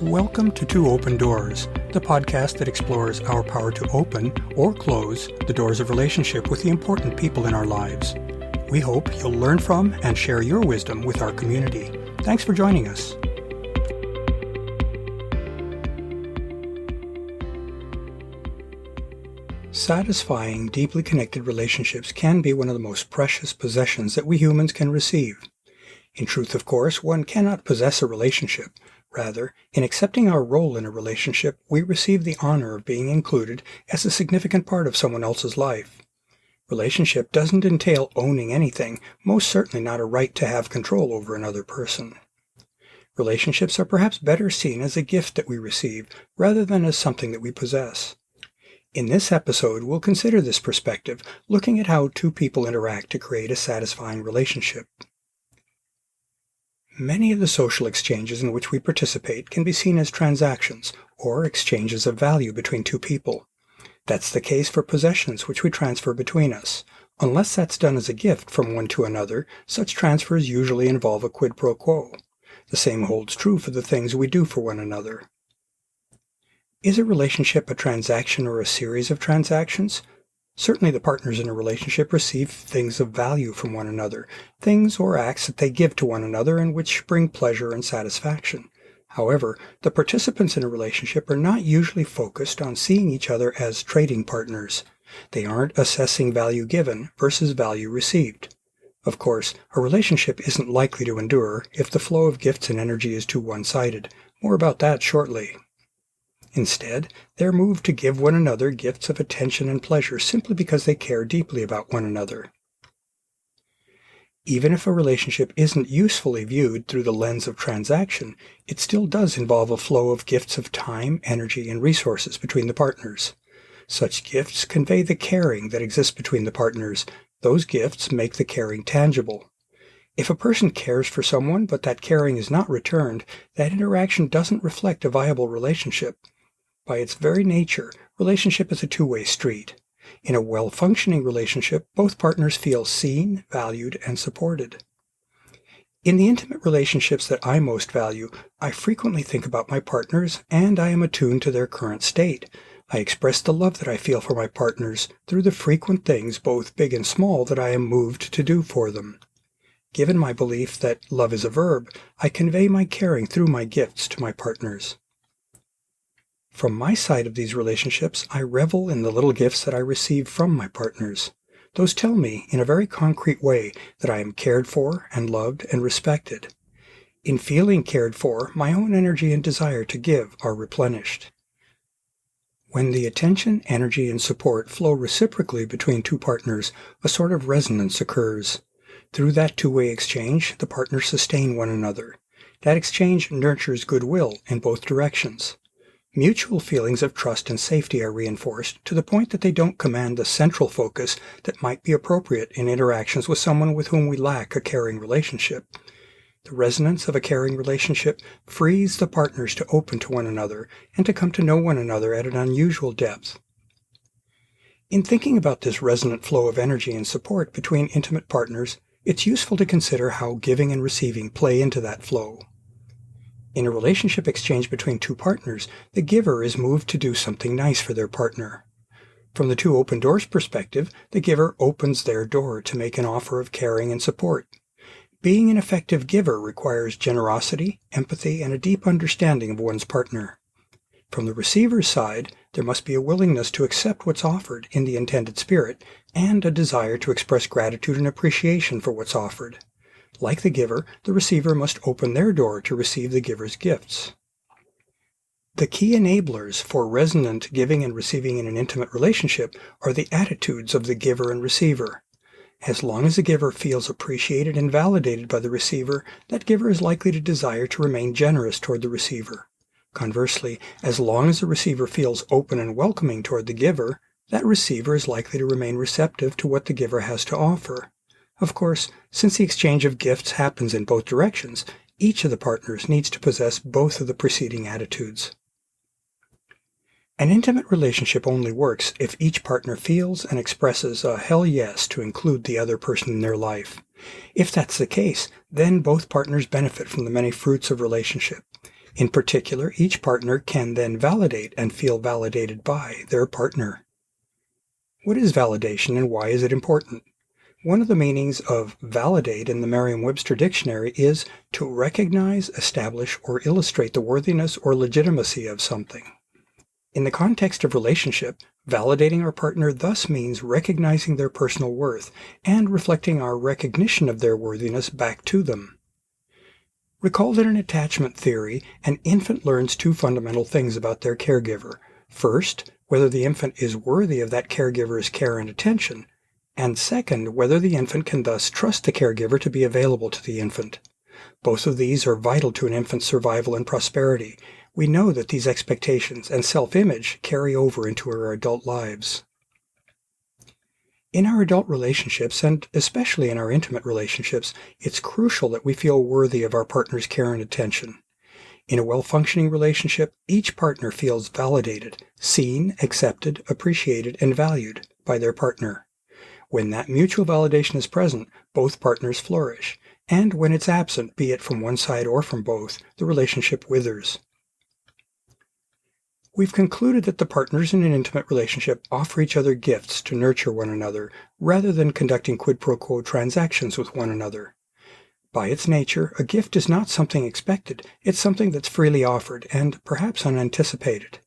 Welcome to Two Open Doors, the podcast that explores our power to open or close the doors of relationship with the important people in our lives. We hope you'll learn from and share your wisdom with our community. Thanks for joining us. Satisfying, deeply connected relationships can be one of the most precious possessions that we humans can receive. In truth, of course, one cannot possess a relationship. Rather, in accepting our role in a relationship, we receive the honor of being included as a significant part of someone else's life. Relationship doesn't entail owning anything, most certainly not a right to have control over another person. Relationships are perhaps better seen as a gift that we receive, rather than as something that we possess. In this episode, we'll consider this perspective, looking at how two people interact to create a satisfying relationship. Many of the social exchanges in which we participate can be seen as transactions, or exchanges of value between two people. That's the case for possessions which we transfer between us. Unless that's done as a gift from one to another, such transfers usually involve a quid pro quo. The same holds true for the things we do for one another. Is a relationship a transaction or a series of transactions? Certainly the partners in a relationship receive things of value from one another, things or acts that they give to one another and which bring pleasure and satisfaction. However, the participants in a relationship are not usually focused on seeing each other as trading partners. They aren't assessing value given versus value received. Of course, a relationship isn't likely to endure if the flow of gifts and energy is too one-sided. More about that shortly. Instead, they're moved to give one another gifts of attention and pleasure simply because they care deeply about one another. Even if a relationship isn't usefully viewed through the lens of transaction, it still does involve a flow of gifts of time, energy, and resources between the partners. Such gifts convey the caring that exists between the partners. Those gifts make the caring tangible. If a person cares for someone but that caring is not returned, that interaction doesn't reflect a viable relationship. By its very nature, relationship is a two-way street. In a well-functioning relationship, both partners feel seen, valued, and supported. In the intimate relationships that I most value, I frequently think about my partners, and I am attuned to their current state. I express the love that I feel for my partners through the frequent things, both big and small, that I am moved to do for them. Given my belief that love is a verb, I convey my caring through my gifts to my partners. From my side of these relationships, I revel in the little gifts that I receive from my partners. Those tell me, in a very concrete way, that I am cared for and loved and respected. In feeling cared for, my own energy and desire to give are replenished. When the attention, energy, and support flow reciprocally between two partners, a sort of resonance occurs. Through that two-way exchange, the partners sustain one another. That exchange nurtures goodwill in both directions. Mutual feelings of trust and safety are reinforced to the point that they don't command the central focus that might be appropriate in interactions with someone with whom we lack a caring relationship. The resonance of a caring relationship frees the partners to open to one another and to come to know one another at an unusual depth. In thinking about this resonant flow of energy and support between intimate partners, it's useful to consider how giving and receiving play into that flow. In a relationship exchange between two partners, the giver is moved to do something nice for their partner. From the Two Open Doors perspective, the giver opens their door to make an offer of caring and support. Being an effective giver requires generosity, empathy, and a deep understanding of one's partner. From the receiver's side, there must be a willingness to accept what's offered in the intended spirit, and a desire to express gratitude and appreciation for what's offered. Like the giver, the receiver must open their door to receive the giver's gifts. The key enablers for resonant giving and receiving in an intimate relationship are the attitudes of the giver and receiver. As long as the giver feels appreciated and validated by the receiver, that giver is likely to desire to remain generous toward the receiver. Conversely, as long as the receiver feels open and welcoming toward the giver, that receiver is likely to remain receptive to what the giver has to offer. Of course, since the exchange of gifts happens in both directions, each of the partners needs to possess both of the preceding attitudes. An intimate relationship only works if each partner feels and expresses a hell yes to include the other person in their life. If that's the case, then both partners benefit from the many fruits of relationship. In particular, each partner can then validate and feel validated by their partner. What is validation and why is it important? One of the meanings of validate in the Merriam-Webster dictionary is to recognize, establish, or illustrate the worthiness or legitimacy of something. In the context of relationship, validating our partner thus means recognizing their personal worth and reflecting our recognition of their worthiness back to them. Recall that in attachment theory, an infant learns two fundamental things about their caregiver. First, whether the infant is worthy of that caregiver's care and attention, and second, whether the infant can thus trust the caregiver to be available to the infant. Both of these are vital to an infant's survival and prosperity. We know that these expectations and self-image carry over into our adult lives. In our adult relationships, and especially in our intimate relationships, it's crucial that we feel worthy of our partner's care and attention. In a well-functioning relationship, each partner feels validated, seen, accepted, appreciated, and valued by their partner. When that mutual validation is present, both partners flourish, and when it's absent, be it from one side or from both, the relationship withers. We've concluded that the partners in an intimate relationship offer each other gifts to nurture one another, rather than conducting quid pro quo transactions with one another. By its nature, a gift is not something expected, it's something that's freely offered and perhaps unanticipated.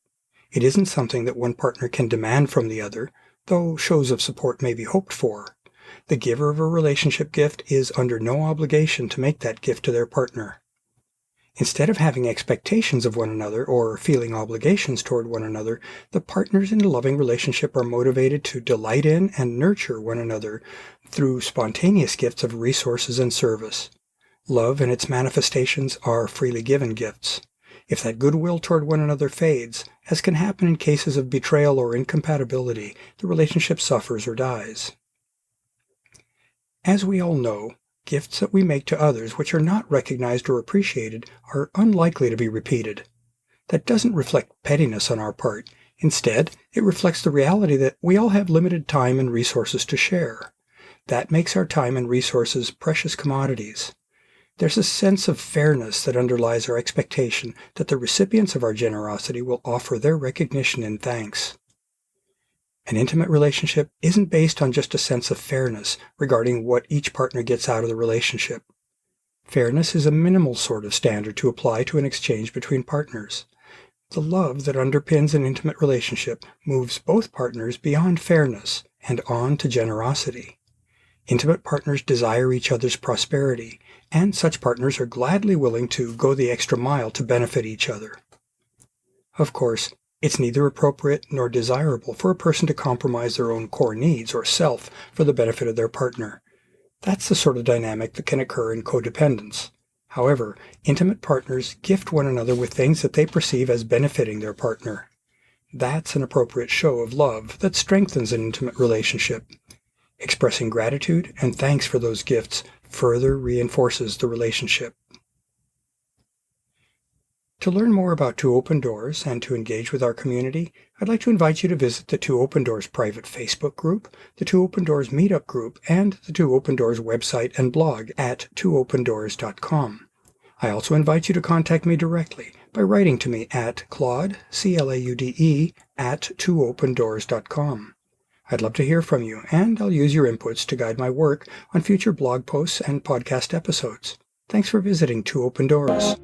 It isn't something that one partner can demand from the other, though shows of support may be hoped for. The giver of a relationship gift is under no obligation to make that gift to their partner. Instead of having expectations of one another or feeling obligations toward one another, the partners in a loving relationship are motivated to delight in and nurture one another through spontaneous gifts of resources and service. Love and its manifestations are freely given gifts. If that goodwill toward one another fades, as can happen in cases of betrayal or incompatibility, the relationship suffers or dies. As we all know, gifts that we make to others which are not recognized or appreciated are unlikely to be repeated. That doesn't reflect pettiness on our part. Instead, it reflects the reality that we all have limited time and resources to share. That makes our time and resources precious commodities. There's a sense of fairness that underlies our expectation that the recipients of our generosity will offer their recognition and thanks. An intimate relationship isn't based on just a sense of fairness regarding what each partner gets out of the relationship. Fairness is a minimal sort of standard to apply to an exchange between partners. The love that underpins an intimate relationship moves both partners beyond fairness and on to generosity. Intimate partners desire each other's prosperity, and such partners are gladly willing to go the extra mile to benefit each other. Of course, it's neither appropriate nor desirable for a person to compromise their own core needs or self for the benefit of their partner. That's the sort of dynamic that can occur in codependence. However, intimate partners gift one another with things that they perceive as benefiting their partner. That's an appropriate show of love that strengthens an intimate relationship. Expressing gratitude and thanks for those gifts further reinforces the relationship. To learn more about Two Open Doors and to engage with our community, I'd like to invite you to visit the Two Open Doors private Facebook group, the Two Open Doors meetup group, and the Two Open Doors website and blog at twoopendoors.com. I also invite you to contact me directly by writing to me at Claude, CLAUDE, at twoopendoors.com. I'd love to hear from you, and I'll use your inputs to guide my work on future blog posts and podcast episodes. Thanks for visiting Two Open Doors.